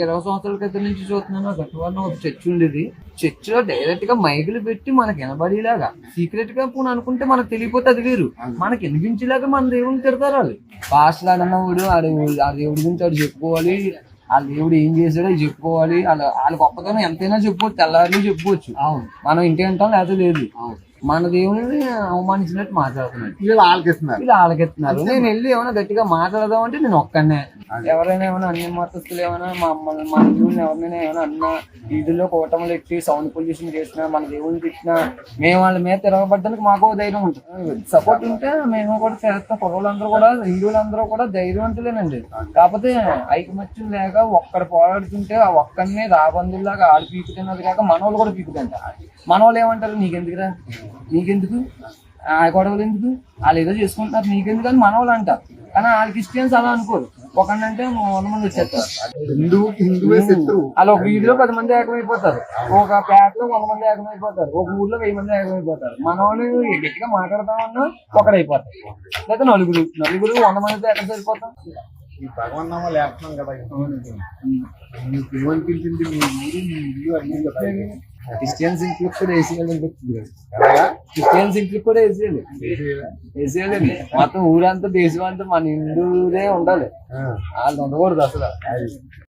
20 సంవత్సరాల క్రితం నుంచి చూస్తున్నాను. గట్టివారిని ఒక చర్చ్ ఉండేది. చర్చిలో డైరెక్ట్ గా మైకులు పెట్టి మనకి వినబడేలాగా సీక్రెట్ గా పోనీ అనుకుంటే మనకు తెలియపోతే అది వేరు. మనకి వినిపించేలాగా మన దేవుని తిడతారు వాళ్ళు. పాస్టర్ అన్నవాడు ఆ దేవుడి గురించి వాడు చెప్పుకోవాలి, ఆ దేవుడు ఏం చేశాడో అది చెప్పుకోవాలి. వాళ్ళ గొప్పతనం ఎంతైనా చెప్పుకోవచ్చు, తెల్లారి చెప్పుకోవచ్చు. మనం ఇంటి అంటాం లేకపోతే లేదు. మన దేవుని అవమానించినట్టు మాట్లాడుతున్నాడు. వీళ్ళు ఆలకిస్తున్నారు. నేను వెళ్ళి ఏమైనా గట్టిగా మాట్లాడదాం అంటే నేను ఒక్కనే. ఎవరైనా ఏమైనా అన్ని మతస్థులు ఏమైనా మన దేవుని ఎవరైనా ఏమైనా అన్నా వీధుల్లో కూటములు ఎట్టి సౌండ్ పొల్యూషన్ చేసినా మన దేవుని తిట్టినా మేము వాళ్ళ మీద తిరగబడ్డానికి మాకు ధైర్యం ఉంటుంది. సపోర్ట్ ఉంటే మేము కూడా చేస్తాం. కుర్రోళ్ళందరూ కూడా హిందువులందరూ కూడా ధైర్యవంతులేనండి. కాకపోతే ఐకమత్యం లేక ఒక్కడు పోరాడుతుంటే ఆ ఒక్కడిని రాబందుల్లాగా ఆడి పీకుతున్నది కాక మనోళ్ళు కూడా పీకుతుంట. మనోళ్ళు ఏమంటారు, నీకెందుకురా, నీకెందుకు ఆ గొడవలు ఎందుకు, వాళ్ళు ఏదో చేసుకుంటున్నారు నీకెందుకు అని మనోళ్ళు అంటారు. కానీ వాళ్ళ క్రిస్టియన్స్ అలా అనుకోరు. ఒకనంటే 100 మంది వచ్చేస్తారు. అలా ఒక వీధిలో 10 మంది ఏకమైపోతారు, ఒక పేటలో 100 మంది ఏకమైపోతారు, ఒక ఊర్లో 1000 మంది ఏకమైపోతారు. మనోళ్ళు గట్టిగా మాట్లాడతామన్నా ఒకడైపోతారు, లేదా నలుగురు 100 మందితో ఎక్కడ సరిపోతాం. ఈ భగవన్ నామాలు వేస్తున్నాం కదా, ఏమనిపించింది మీ ఊరు మీ ఇల్లు అన్ని చెప్పండి. క్రిస్టియన్స్ ఇంట్లో కూడా వేసేయాలి, క్రిస్టియన్స్ ఇంట్లో కూడా వేసేయాలండి. మొత్తం ఊరంతా దేశం అంతా మన హిందూదే ఉండాలి, వాళ్ళు ఉండకూడదు అసలు.